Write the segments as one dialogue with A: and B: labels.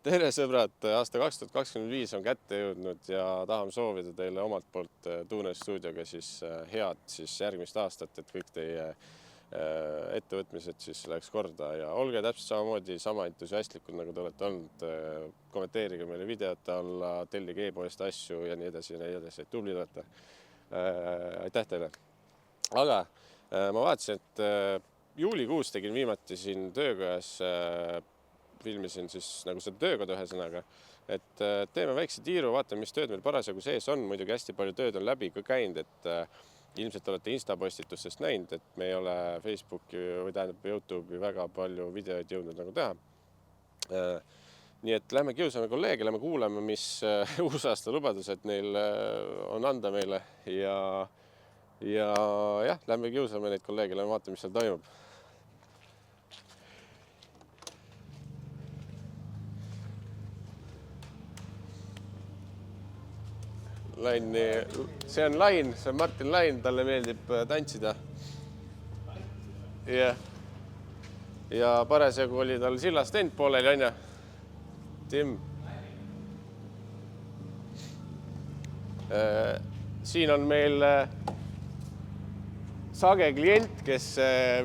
A: Tere sõbrad, aasta 2025 on kätte jõudnud ja tahame soovida teile omalt poolt Tuune stuudioga siis head järgmist aastat, et kõik teie ettevõtmised siis läheks korda ja olge täpselt samamoodi sama entusiastlikud, nagu te olete olnud. Kommenteerige meile videote alla, tellige e-poest asju ja nii edasi, et tublid olete. Aitäh teile. Aga ma vaatasin, et juulikuus tegin viimati siin töökojas filmisin siis nagu seda töökoda ühesõnaga, et teeme väikse tiiru, vaatame, mis tööd meil parasjagu sees on. Muidugi hästi palju tööd on läbi ka käinud, et ilmselt olete Insta-postitustest näinud, et me ei ole Facebooki või tähendab YouTube'i väga palju videoid jõudnud nagu teha. Nii et lähme kiusame kolleege, lähme kuulame, mis uusaasta lubadused neil on anda meile ja jah, lähme kiusame neid kolleege, lähme vaatame, mis seal toimub. See on Lain, see on Martin Lain, talle meeldib tantsida. Ja parasjagu oli tal sillastend pooleli, on ja? Tim. Siin on meil sage klient, kes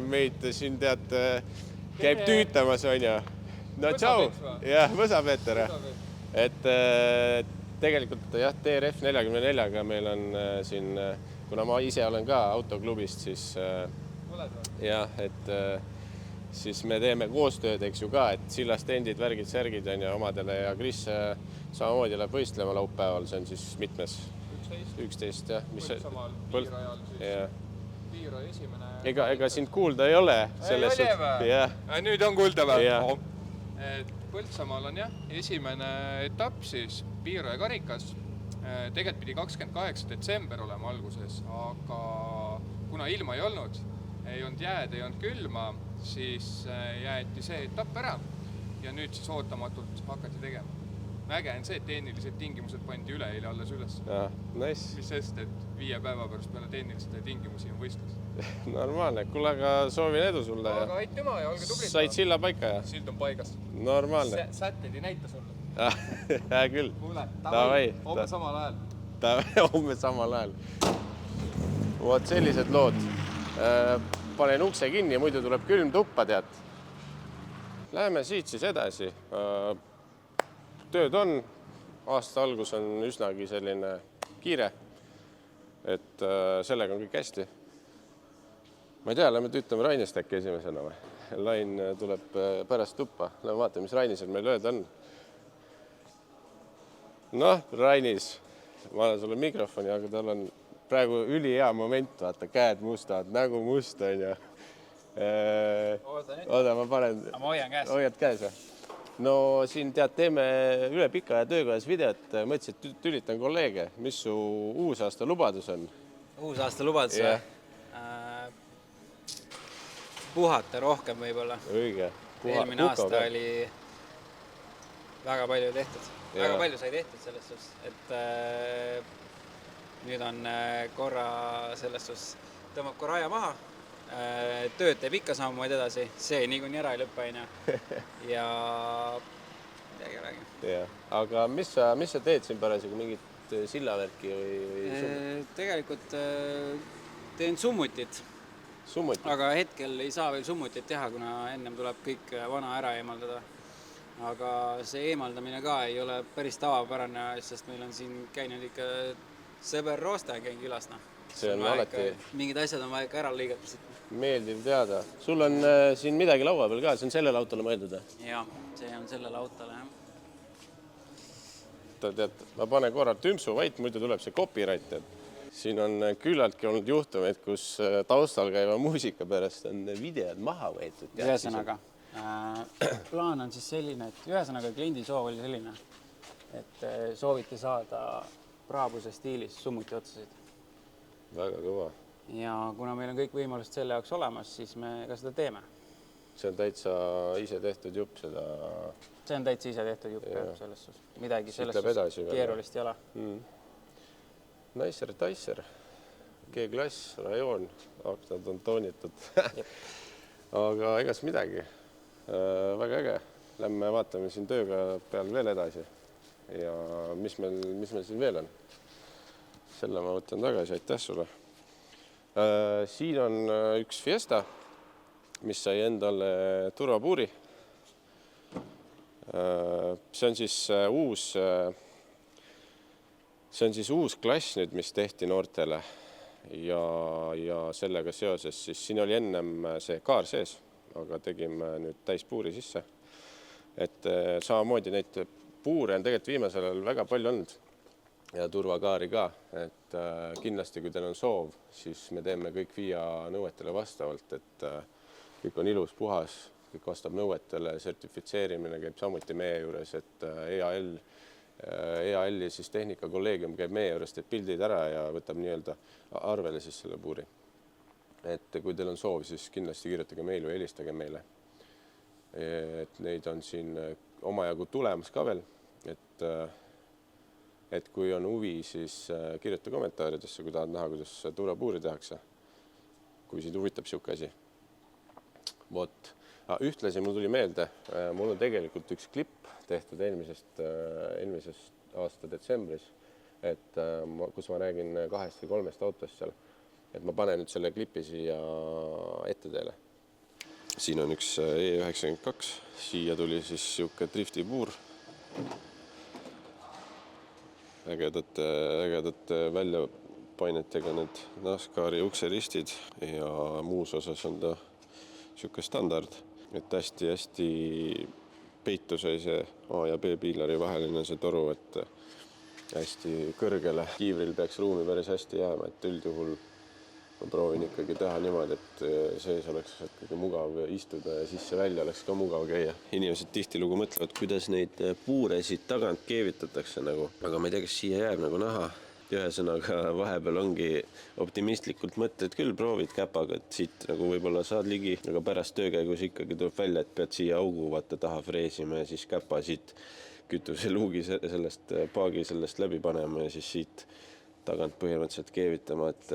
A: meid siin käib tüütamas, on ja? No tšau! Jah, Võsa-Peeter. Et tegelikult jah, TRF 44-ga meil on siin, kuna ma ise olen ka autoklubist, siis jah, et siis me teeme koostööd, eks ju ka, et sillastendid, värgid, särgid on ja omadele ja Kris samamoodi läheb võistlema laupäeval, see on siis mitmes? 11, jah.
B: Põldsamal piirajal siis piira esimene...
A: Ega sind kuulda ei ole?
B: Ei ole või? Nüüd on kuulda või? Põldsamaal on jah, esimene etapp siis piira ja karikas. Tegelikult pidi 28. detsember olema alguses, aga kuna ilma ei olnud jääd, ei olnud külma, siis jäeti see etapp ära ja nüüd siis ootamatult hakati tegema. Äge on see, et tehnilised tingimused pandi üleeile alles üles.
A: Nice.
B: Mis sest, et 5 päeva pärast peale tehnilised tingimusi on võistlus.
A: Normaalne, kuule, aga soovin edu sulle.
B: Aga aitüma ja olge tublid.
A: Said silla paika ja?
B: Sild on paigas.
A: Normaalne.
B: Sätted ei näita sulle.
A: Hää küll.
B: Kuule, tavai, homme samal ajal.
A: Homme samal ajal. Vot sellised lood. Panen ukse kinni ja muidu tuleb külm tuppa, tead. Läheme siit siis edasi. Tööd on. Aasta algus on üsnagi selline kiire. Et sellega on kõik hästi. Ma ei tea, lähme tüütame Rainist äkki esimesena või? Lain tuleb pärast tuppa. Lähme vaatame, mis Rainisel meil öelda on. Noh, Rainis, ma annan sulle mikrofoni, aga tal on praegu ülihea moment, vaata, käed mustad, nägu must on ja. Oda, ma panen.
B: Ma hoian käes.
A: Hoiad käes või? No siin tead, teeme üle pika ja töökojas videot. Mõtlesin, et tülitan kolleege. Mis su uusaasta lubadus on?
C: Uusaasta lubadus või? Puhata rohkem võib-olla.
A: Õige.
C: Eelmine aasta oli väga palju tehtud. Väga palju sai tehtud selles suhtes, et nüüd on korra selles suhtes, tõmbab korra aja maha, tööd teeb ikka samamoodi edasi, see niikuinii ära ei lõppe aina ja midagi räägi.
A: Aga mis sa teed siin parasjagu, mingit sillavärki või?
C: Tegelikult teen summutit. Aga hetkel ei saa veel summutit teha, kuna ennem tuleb kõik vana ära eemaldada. Aga see eemaldamine ka ei ole päris tavapärane, sest meil on siin käinud ikka sõber Roosta käin külas.
A: See on alati.
C: Mingid asjad on vaja ikka ära lõigata siit.
A: Meeldiv teada. Sul on siin midagi laua peal ka, see on sellele autole mõeldud?
C: Jah, see on sellele autole.
A: Tead, ma panen korra tümpsu vait, muidu tuleb see copyright. Siin on küllaltki olnud juhtumeid, kus taustal käiva muusika pärast on videod maha võetud.
C: Ühesõnaga, plaan on siis selline, et ühesõnaga kliendi soov oli selline, et sooviti saada Praabuse stiilis summuti otsasid.
A: Väga kõva.
C: Ja kuna meil on kõik võimalused selle jaoks olemas, siis me ka seda teeme.
A: See on täitsa ise tehtud jupp seda?
C: See on täitsa ise tehtud jupp selles suhtes. Midagi selles
A: suhtes
C: keerulist ei ole.
A: Nicer, Ticer, G-klass, rajoon, aknad on toonitud. Aga egas midagi. Väga äge. lähme vaatame siin tööga peal veel edasi ja mis meil siin veel on. Selle ma võtan tagasi, aitäh sulle. Siin on üks Fiesta, mis sai endale turvapuuri. See on siis uus klass nüüd, mis tehti noortele ja sellega seoses siis siin oli ennem see kaar sees, aga tegime nüüd täispuuri sisse. Et samamoodi neid puure on tegelikult viimasel ajal väga palju olnud ja turvakaari ka, et kindlasti kui teil on soov, siis me teeme kõik FIA nõuetele vastavalt, et kõik on ilus, puhas, kõik vastab nõuetele, sertifitseerimine käib samuti meie juures, et EAL-i siis tehnikakolleegium käib meie juures, teeb pildid ära ja võtab nii-öelda arvele siis selle puuri. Et kui teil on soov, siis kindlasti kirjutage meile või helistage meile. Et neid on siin omajagu tulemas ka veel, et kui on huvi, siis kirjuta kommentaaridesse, kui tahad näha, kuidas turvapuuri tehakse, kui sind huvitab siuke asi. Vot. Ühtlasi mul tuli meelde, mul on tegelikult üks klipp tehtud eelmisest aasta detsembris, et kus ma räägin 2 või 3 autost seal, et ma panen nüüd selle klipi siia ette teile. Siin on üks E92, siia tuli siis siuke driftipuur. Ägedate väljapainetega need NASCARi ukseristid ja muus osas on ta siuke standard, et hästi peitu sai see A ja B piilari vaheline see toru, et hästi kõrgele kiivril peaks ruumi päris hästi jääma, et üldjuhul ma proovin ikkagi teha niimoodi, et sees oleks ikkagi mugav istuda ja sisse-välja oleks ka mugav käia. Inimesed tihtilugu mõtlevad, kuidas neid puure siit tagant keevitatakse nagu, aga ma ei tea, kas siia jääb nagu näha. Ühesõnaga vahepeal ongi optimistlikult mõtted küll, proovid käpaga, et siit nagu võib-olla saad ligi, aga pärast töökäigus ikkagi tuleb välja, et pead siia augu vaata taha freesima ja siis käpa siit kütuseluugi paagi sellest läbi panema ja siis siit tagant põhimõtteliselt keevitama, et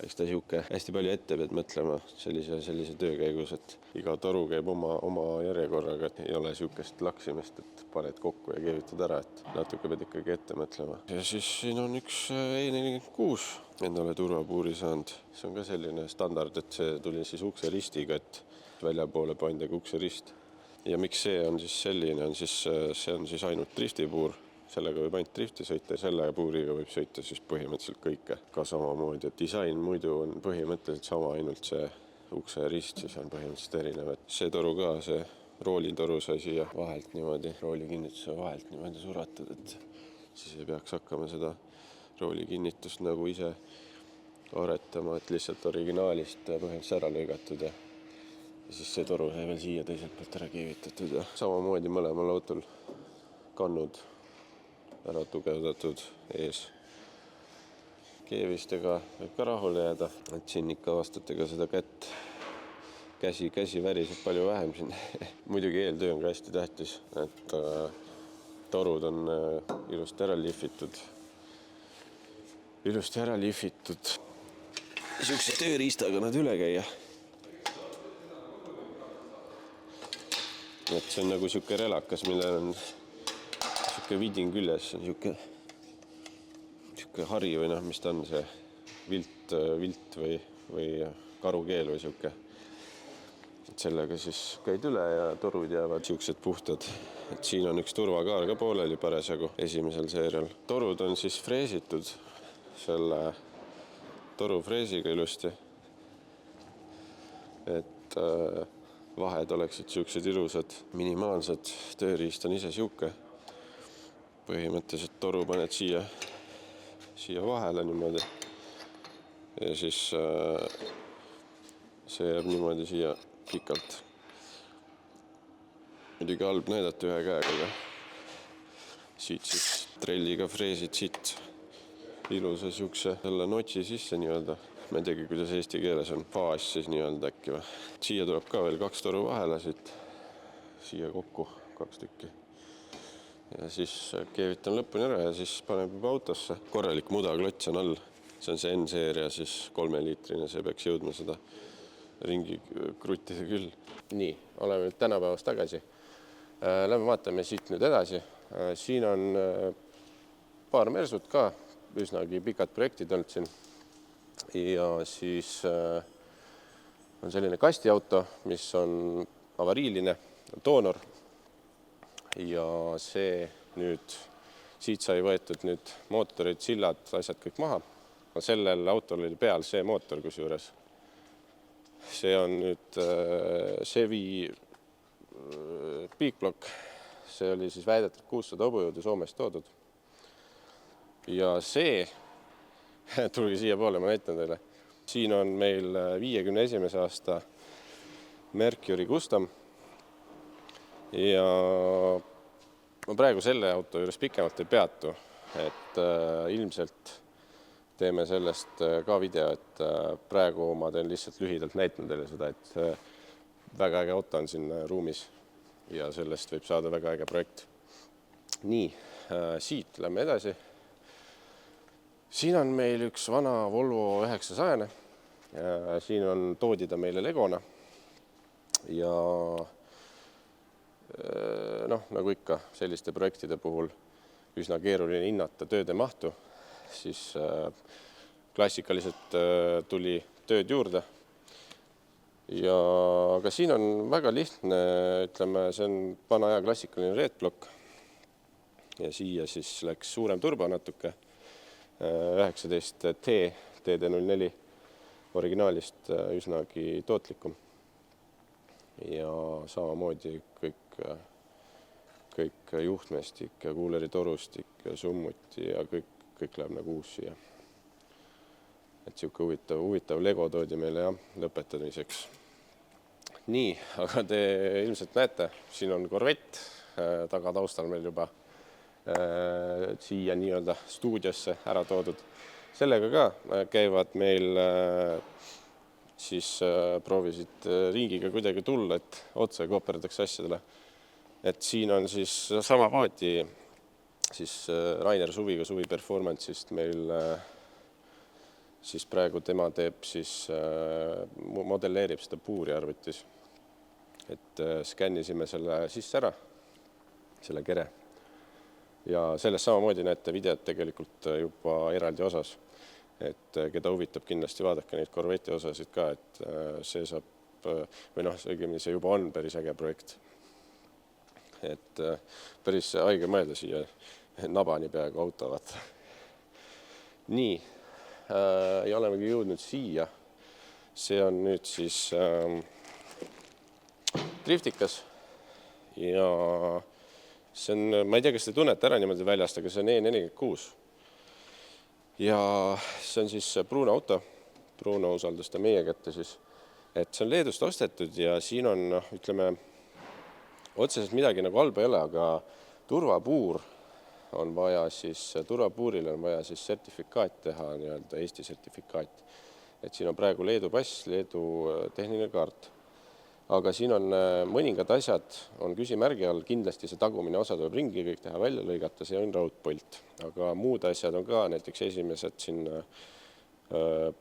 A: eks ta siuke hästi palju ette pead mõtlema sellise töökäigus, et iga toru käib oma järjekorraga, et ei ole siukest laksimist, et paned kokku ja keevitad ära, et natuke pead ikkagi ette mõtlema. Ja siis siin on üks E46 endale turvapuuri saanud. See on ka selline standard, et see tuli siis ukseristiga, et väljapoole pandagi ukserist. Ja miks see on siis selline, see on siis ainult driftipuur. Sellega võib ainult drifti sõita ja selle puuriga võib sõita siis põhimõtteliselt kõike ka samamoodi, et disain muidu on põhimõtteliselt sama, ainult see ukserist siis on põhimõtteliselt erinev. Et see toru ka, see roolitoru sai siia vahelt niimoodi, roolikinnituse vahelt niimoodi suratud, et siis ei peaks hakkama seda roolikinnitust nagu ise aretama, et lihtsalt originaalist põhimõtteliselt ära lõigatud ja siis see toru sai veel siia teiselt poolt ära keevitatud ja samamoodi mõlemal autol kannud ära tugevdatud ees. Keevistega võib ka rahule jääda, et siin ikka aastatega seda käsi väriseb palju vähem siin. Muidugi eeltöö on ka hästi tähtis, et torud on ilusti ära lihvitud. Siukse tööriistaga nad üle käia. Et see on nagu siuke relakas, millel on vidin küljes, siuke hari või mis ta on, see vilt või karukeel või siuke. Et sellega siis käid üle ja torud jäävad siuksed puhtad. Et siin on üks turvakaar ka pooleli parasjagu esimesel seerial. Torud on siis freesitud selle torufreesiga ilusti. Et vahed oleksid siuksed ilusad, minimaalsed. Tööriist on ise siuke. Põhimõtteliselt toru paned siia vahele niimoodi ja siis see jääb niimoodi siia pikalt. Muidugi halb näidata ühe käega, aga siit siis trelliga freesid siit ilusa siukse selle notsi sisse nii-öelda. Ma ei teagi, kuidas eesti keeles on, faas siis nii-öelda äkki või. Siia tuleb ka veel 2 toru vahele siia kokku 2 tükki. Ja siis keevitan lõpuni ära ja siis paneb juba autosse. Korralik mudaklots on all. See on see N-seeria, siis 3-liitrine, see peaks jõudma seda ringi kruttida küll. Nii, oleme nüüd tänapäevast tagasi. Lähme vaatame siit nüüd edasi. Siin on paar Mersut ka, üsnagi pikad projektid olnud siin. Ja siis on selline kastiauto, mis on avariiline, doonor. Ja see nüüd, siit sai võetud nüüd mootorid, sillad, asjad kõik maha. Sellel autol oli peal see mootor kusjuures. See on nüüd Chevy Peakblock. See oli siis väidetud 600 hobujõudu Soomest toodud. Ja see, tulge siia poole, ma näitan teile. Siin on meil 51. aasta Mercury Custom. Ja ma praegu selle auto juures pikemalt ei peatu, et ilmselt teeme sellest ka video, et praegu ma teen lihtsalt lühidalt näitan teile seda, et väga äge auto on siin ruumis ja sellest võib saada väga äge projekt. Nii, siit lähme edasi. Siin on meil üks vana Volvo 900. Siin toodi ta meile Legona ja nagu ikka selliste projektide puhul üsna keeruline hinnata tööde mahtu, siis klassikaliselt tuli tööd juurde. Ja aga siin on väga lihtne, ütleme, see on vana aja klassikaline reetblokk. Ja siia siis läks suurem turbo natuke, 19T TD04 originaalist üsnagi tootlikum. Ja samamoodi kõik juhtmestik ja kuuleritorustik ja summuti ja kõik läheb nagu uus siia. Et siuke huvitav Lego toodi meile lõpetamiseks. Nii, aga te ilmselt näete, siin on Corvette tagataustal meil juba siia nii-öelda stuudiosse ära toodud. Sellega ka käivad meil siis proovisid ringiga kuidagi tulla, et otse kooperdaks asjadele. Et siin on siis samamoodi siis Rainer Suviga Suvi Performance'ist meil siis praegu tema teeb siis modelleerib seda puuri arvutis. Et skännisime selle sisse ära, selle kere. Ja sellest samamoodi näete videot tegelikult juba eraldi osas. Et keda huvitab, kindlasti vaadake neid Corvette osasid ka, et see saab, või õigemini see juba on päris äge projekt. Et päris haige mõelda siia nabani peaaegu auto vaata. Nii, ja olemegi jõudnud siia. See on nüüd siis driftikas ja see on, ma ei tea, kas te tunnete ära niimoodi väljast, aga see on E46. Ja see on siis Bruno auto. Bruno usaldas ta meie kätte siis. Et see on Leedust ostetud ja siin on, ütleme, otseselt midagi nagu halba ei ole, aga turvapuur on vaja siis, turvapuurile on vaja siis sertifikaat teha, nii-öelda Eesti sertifikaat. Et siin on praegu Leedu pass, Leedu tehniline kaart. Aga siin on mõningad asjad, on küsimärgi all, kindlasti see tagumine osa tuleb ringi kõik teha välja lõigata, see on raudpolt. Aga muud asjad on ka, näiteks esimesed siin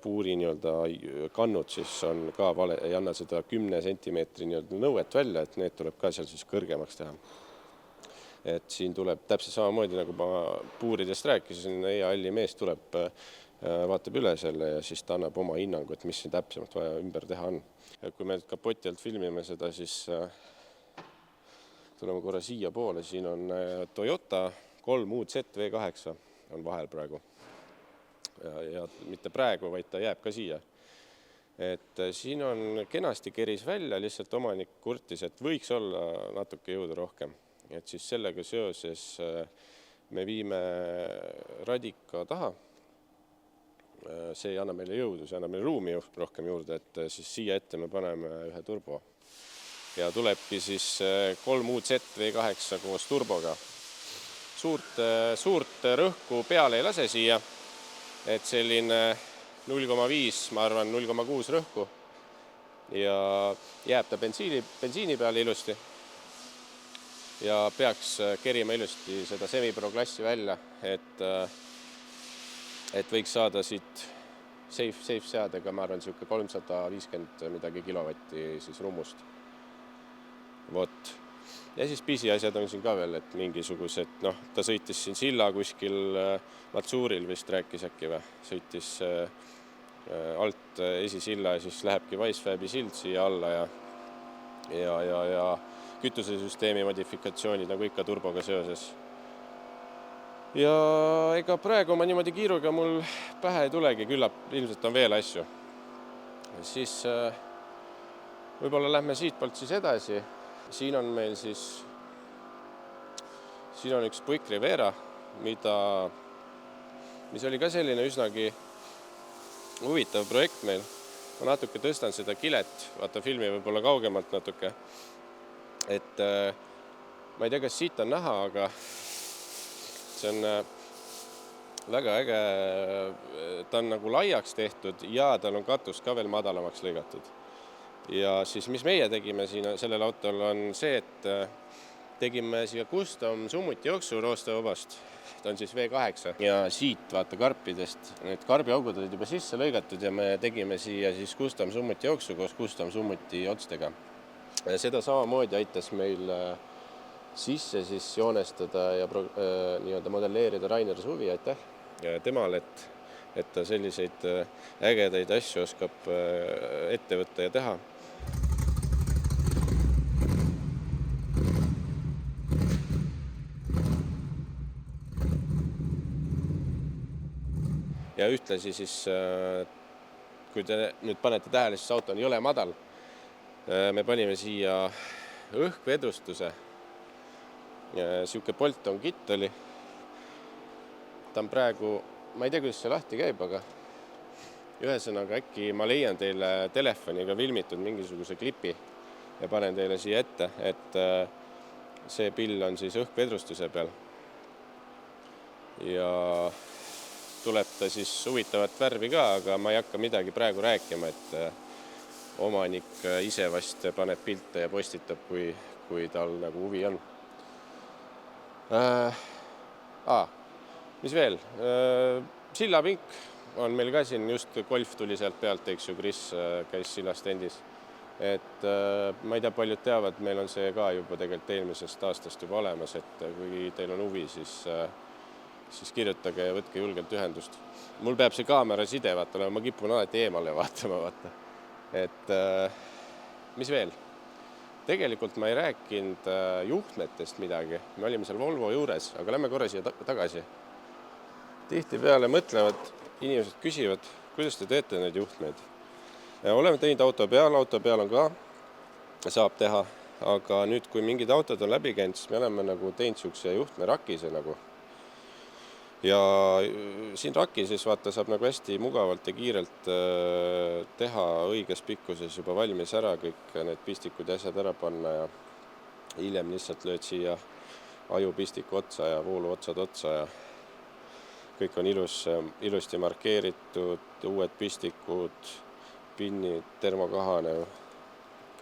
A: puuri nii-öelda kannud, siis on ka vale, ei anna seda 10 sentimeetri nii-öelda nõuet välja, et need tuleb ka seal siis kõrgemaks teha. Et siin tuleb täpselt samamoodi, nagu ma puuridest rääkisin, EAL-i mees tuleb, vaatab üle selle ja siis ta annab oma hinnangu, et mis siin täpsemalt vaja ümber teha on. Ja kui me kapoti alt filmime seda, siis tuleme korra siia poole. Siin on Toyota 3 uud ZV8 on vahel praegu. Ja mitte praegu, vaid ta jääb ka siia. Et siin on kenasti keris välja, lihtsalt omanik kurtis, et võiks olla natuke jõudu rohkem. Et siis sellega seoses me viime radika taha. See ei anna meile jõudu, see annab meile ruumi rohkem juurde, et siis siia ette me paneme ühe turbo. Ja tulebki siis 3 uud ZV8 koos turboga. Suurt rõhku peale ei lase siia, et selline 0,5, ma arvan 0,6 rõhku ja jääb ta bensiini peale ilusti. Ja peaks kerima ilusti seda Semi-Pro klassi välja, et võiks saada siit safe seadega, ma arvan, siuke 350 midagi kilovatti siis rummust. Vot. Ja siis pisiasjad on siin ka veel, et mingisugused, ta sõitis siin silla kuskil Matsuuril vist rääkis äkki või, sõitis alt esisilla ja siis lähebki Weissfäbi sild siia alla ja kütusesüsteemi modifikatsioonid nagu ikka turboga seoses. Ja ega praegu ma niimoodi kiiruga mul pähe ei tulegi, küllap ilmselt on veel asju. Siis võib-olla lähme siitpoolt siis edasi. Siin on meil siis, siin on üks Buick Rivera, mis oli ka selline üsnagi huvitav projekt meil. Ma natuke tõstan seda kilet, vaata filmi võib-olla kaugemalt natuke. Et ma ei tea, kas siit on näha, aga see on väga äge, ta on nagu laiaks tehtud ja tal on katus ka veel madalamaks lõigatud. Ja siis, mis meie tegime siin sellel autol on see, et tegime siia custom summuti jooksu roostevabast. Ta on siis V8 ja siit vaata karpidest. Need karbiaugud olid juba sisse lõigatud ja me tegime siia siis custom summuti jooksu koos custom summuti otstega. Seda samamoodi aitas meil sisse siis joonestada ja nii-öelda modelleerida Rainer Suvi, aitäh temal, et ta selliseid ägedaid asju oskab ette võtta ja teha. Ja ühtlasi siis, kui te nüüd panete tähele, siis auto on jõle madal. Me panime siia õhkvedrustuse. Siuke Bolton kitt oli. Ta on praegu, ma ei tea, kuidas see lahti käib, aga ühesõnaga äkki ma leian teile telefoniga filmitud mingisuguse klipi ja panen teile siia ette, et see pill on siis õhkvedrustuse peal. Ja tuleb ta siis huvitavat värvi ka, aga ma ei hakka midagi praegu rääkima, et omanik ise vast paneb pilte ja postitab, kui tal nagu huvi on. Mis veel? Sillapink on meil ka siin, just golf tuli sealt pealt, eks ju, Kris käis sillast endis. Et ma ei tea, paljud teavad, meil on see ka juba tegelikult eelmisest aastast juba olemas, et kui teil on huvi, siis kirjutage ja võtke julgelt ühendust. Mul peab see kaamera side, vaata, ma kipun alati eemale vaatama, vaata. Et mis veel? Tegelikult ma ei rääkinud juhtmetest midagi. Me olime seal Volvo juures, aga lähme korra siia tagasi. Tihtipeale mõtlevad, inimesed küsivad, kuidas te teete neid juhtmeid. Oleme teinud auto peal on ka, saab teha, aga nüüd, kui mingid autod on läbi käinud, siis me oleme nagu teinud siukse juhtme rakise nagu. Ja siin rakises vaata saab nagu hästi mugavalt ja kiirelt teha õiges pikkuses juba valmis ära kõik need pistikud ja asjad ära panna ja hiljem lihtsalt lööd siia ajupistiku otsa ja voolu otsad otsa ja kõik on ilusti markeeritud, uued pistikud, pinnid, termokahane,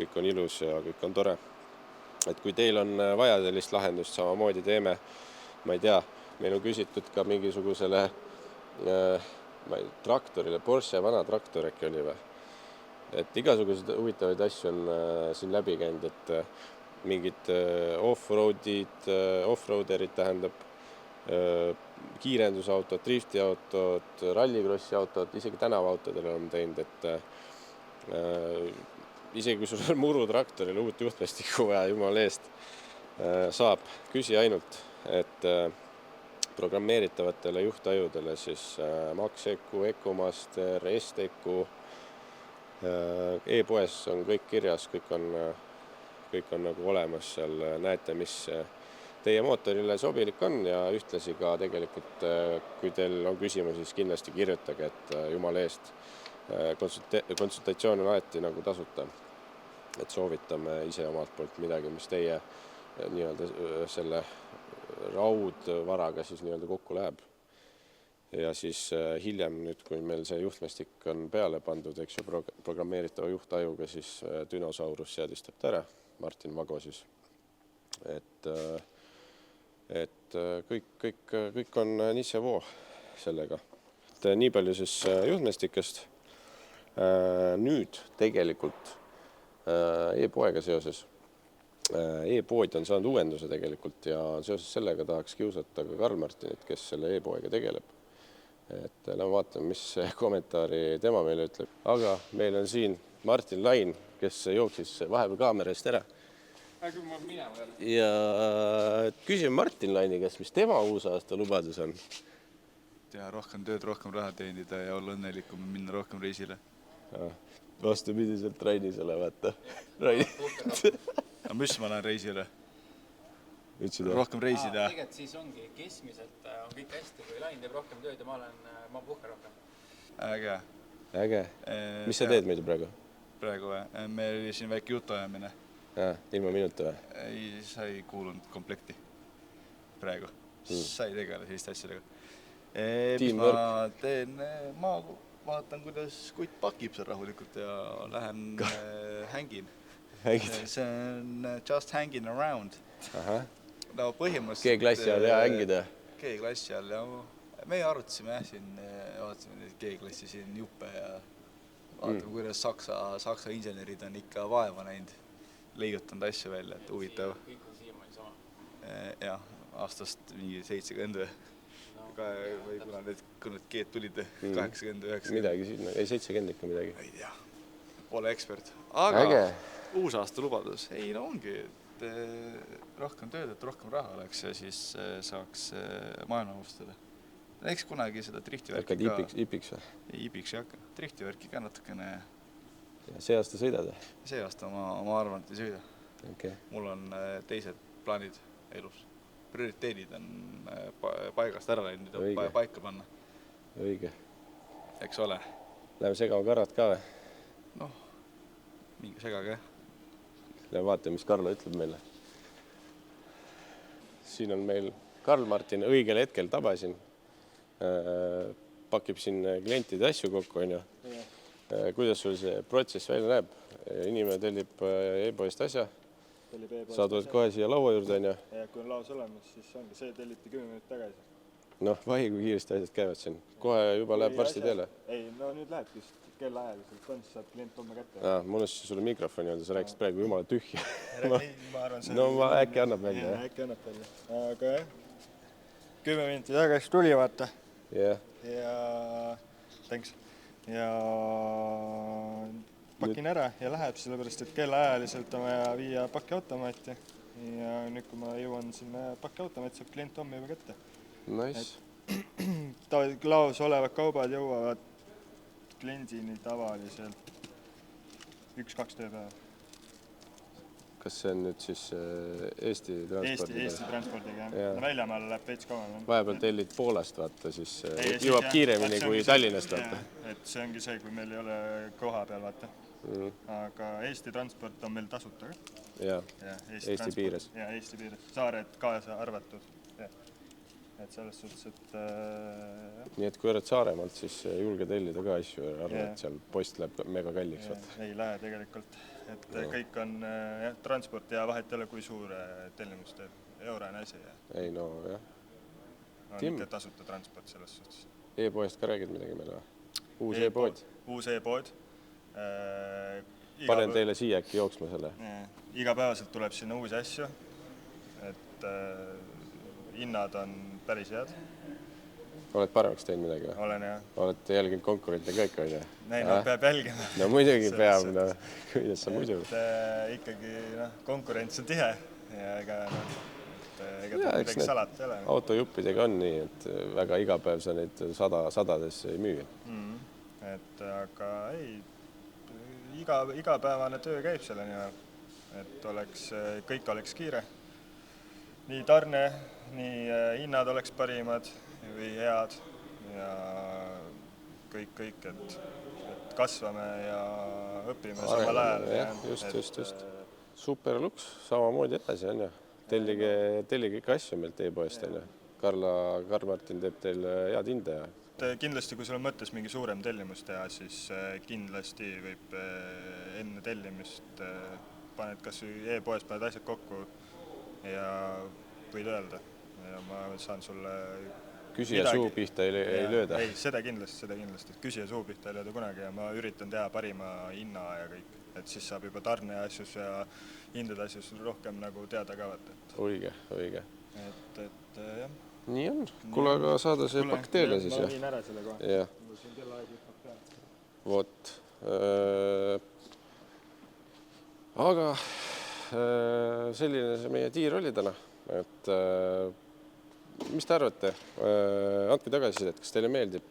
A: kõik on ilus ja kõik on tore. Et kui teil on vaja sellist lahendust, samamoodi teeme, ma ei tea, meil on küsitud ka mingisugusele traktorile, Porsche vana traktor äkki oli või. Et igasugused huvitavaid asju on siin läbi käinud, et mingid off-roaderid tähendab, kiirendusautot, driftiautot, rallikrossi autot, isegi tänavaautodele oleme teinud, et isegi kui sul on murutraktoril uut juhtmestikku vaja, jumala eest, saab küsi ainult, et programmeeritavatele juhtajudele siis Max-Eku, Ecomaster, S-Eku, e-poes on kõik kirjas, kõik on nagu olemas seal, näete, mis teie mootorile sobilik on ja ühtlasi ka tegelikult, kui teil on küsimusi, siis kindlasti kirjutage, et jumala eest konsultatsioon on alati nagu tasuta, et soovitame ise omalt poolt midagi, mis teie nii-öelda selle raudvaraga siis nii-öelda kokku läheb. Ja siis hiljem nüüd, kui meil see juhtmestik on peale pandud, eks ju, programmeeritava juhtajuga, siis Dinosaurus seadistab tere, Martin Vago siis. Et kõik on niisse voo sellega. Et nii palju siis juhtmestikest. Nüüd tegelikult e-poega seoses e-pood on saanud uuenduse tegelikult ja seoses sellega tahaks kiusata ka Karl Martinit, kes selle e-poega tegeleb. Et lähme vaatame, mis kommentaari tema meile ütleb. Aga meil on siin Martin Lain, kes jooksis vahepeal kaamera eest ära. Ja küsime Martin Laini käest, mis tema uusaasta lubadus on?
D: Teha rohkem tööd, rohkem raha teenida ja olla õnnelikum ja minna rohkem reisile.
A: Vastupidiselt Rainisele, vaata.
D: No mis ma lähen reisile?
A: Ütsid,
D: rohkem reisida.
C: Tegelikult siis ongi keskmiselt on kõik hästi, kui Lain teeb rohkem tööd ja ma puhkan rohkem.
D: Äge.
A: Mis sa teed meid praegu?
D: Praegu meil oli siin väike jutuajamine.
A: Ilma minuta või?
D: Ei, sa ei kuulunud komplekti praegu. Sa ei tegele selliste asjadega. Mis ma teen? Ma vaatan, kuidas kutt pakib seal rahulikult ja lähen hängin. See on just hanging around. No põhimõtteliselt...
A: G-klassi all hea hängida?
D: G-klassi all ja me arutasime siin, vaatasime G-klassi siin juppe ja vaatame, kuidas Saksa insenerid on ikka vaeva näinud, leiutanud asju välja, et huvitav.
C: Kõik on siiamaani sama.
D: Jah, aastast mingi 70 või kuna need G-d tulid 80, 90.
A: Midagi siin, ei 70 ikka midagi.
D: Ei tea, pole ekspert. Aga uusaasta lubadus, ei no ongi, et rohkem tööd, et rohkem raha oleks ja siis saaks maailma avustada. Eks kunagi seda driftivärki ka...
A: Hakkad ipiks või?
D: Ipiks ei hakka. Driftivärki ka natukene...
A: Ja see aasta sõidad või?
D: See aasta ma arvan, et ei sõida.
A: Okay.
D: Mul on teised plaanid elus. Prioriteedid on paigast ära läinud, mida paika panna.
A: Õige.
D: Eks ole.
A: Läheme segama Karrat ka või?
D: Noh, mingi segage.
A: Läheme vaatame, mis Karlo ütleb meile. Siin on meil Karl Martin õigel hetkel tabasin. Pakib siin klientide asju kokku, on ju. Kuidas sul see protsess välja näeb? Inimene tellib e-poest asja. Saadvad kohe siia laua juurde, on ju?
E: Ja kui on laos olemas, siis ongi see telliti 10 minutit tagasi.
A: Noh, vahi, kui kiiresti asjad käivad siin. Kohe juba läheb varsti teele.
E: Ei, no nüüd lähebki kellaajaliselt on, siis saab klient homme kätte.
A: Mul on siis sulle mikrofoni olnud, sa rääkisid praegu jumala tühja.
E: No
A: äkki annab välja.
E: Äkki annab välja. Aga jah, 10 minutit tagasi tuli, vaata.
A: Ja
E: thanks. Ja pakin ära ja läheb, sellepärast, et kellaajaliselt on vaja viia pakiautomaati. Ja nüüd, kui ma jõuan sinna pakiautomaati, saab klient homme juba kätte.
A: Nice.
E: Laos olevad kaubad jõuavad kliendini tavaliselt 1-2 tööpäeva.
A: Kas see on nüüd siis Eesti transpordiga?
E: Eesti transpordiga, jah. Väljamaal läheb veits kauem.
A: Vahepeal tellid Poolast, vaata, siis jõuab kiiremini kui Tallinnast, vaata.
E: Et see ongi see, kui meil ei ole koha peal, vaata. Aga Eesti transport on meil tasuta.
A: Jah, Eesti piires.
E: Jah, Eesti piires. Saared kaasa arvatud. Et selles suhtes, et...
A: Nii et kui oled Saaremaalt, siis julge tellida ka asju ja arva, et seal post läheb mega kalliks.
E: Ei lähe tegelikult. Et kõik on transport ja vahet ei ole, kui suur tellimus teeb. Eurane asi.
A: Ei, no jah.
E: On ikka tasuta transport selles suhtes.
A: E-poest ka räägid midagi meile või? Uus e-pood?
E: Uus e-pood.
A: Panen teile siia äkki jooksma selle.
E: Igapäevaselt tuleb sinna uusi asju. Et hinnad on päris head.
A: Oled paremaks teinud midagi või?
E: Olen, jah.
A: Oled jälginud konkurente kõik, on ju?
E: Ei, no peab jälgima.
A: No muidugi peab, no kuidas sa muidu?
E: Ikkagi konkurents on tihe ja ega midagi salat ei ole.
A: Autojuppidega on nii, et väga igapäev sa neid sadades ei müü.
E: Aga ei, igapäevane töö käib selle nimel, et kõik oleks kiire. Nii tarne, nii hinnad oleks parimad või head ja kõik, et kasvame ja õpime samal ajal.
A: Just. Super luks, samamoodi edasi, on ju. Tellige ikka asju meilt e-poest, on ju. Karl Martin teeb teile head hinde.
E: Kindlasti, kui sul on mõttes mingi suurem tellimus teha, siis kindlasti võib enne tellimist paned kas e-poes paned asjad kokku ja võid öelda. Ja ma saan sulle
A: küsija suu pihta ei lööda.
E: Ei, seda kindlasti, et küsija suu pihta ei lööda kunagi ja ma üritan teha parima hinna ja kõik, et siis saab juba tarne asjus ja hindade asjus rohkem nagu teada ka vaata.
A: Õige.
E: Et jah.
A: Nii on. Kuule, aga saada see pakk teele siis, jah?
E: Ma viin ära selle kohe.
A: Jah.
E: Mul siin kellaaeg ütleb peale.
A: Vot. Aga selline see meie tiir oli täna, et mis te arvate? Andke tagasisidet, kas teile meeldib,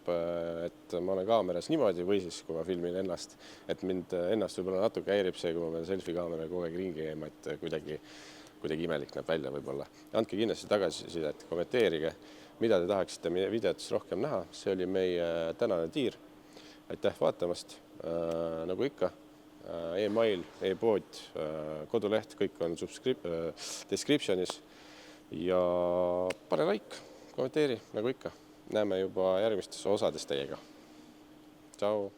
A: et ma olen kaameras niimoodi või siis, kui ma filmin ennast, et mind ennast võib-olla natuke häirib see, kui ma pean selfie-kaamera kogu aeg ringi käima, et kuidagi imelik näeb välja võib-olla. Andke kindlasti tagasisidet, kommenteerige, mida te tahaksite meie videotes rohkem näha. See oli meie tänane tiir. Aitäh vaatamast, nagu ikka. E-mail, e-pood, koduleht, kõik on descriptionis ja pane like, kommenteeri, nagu ikka. Näeme juba järgmistes osades teiega. Tšau!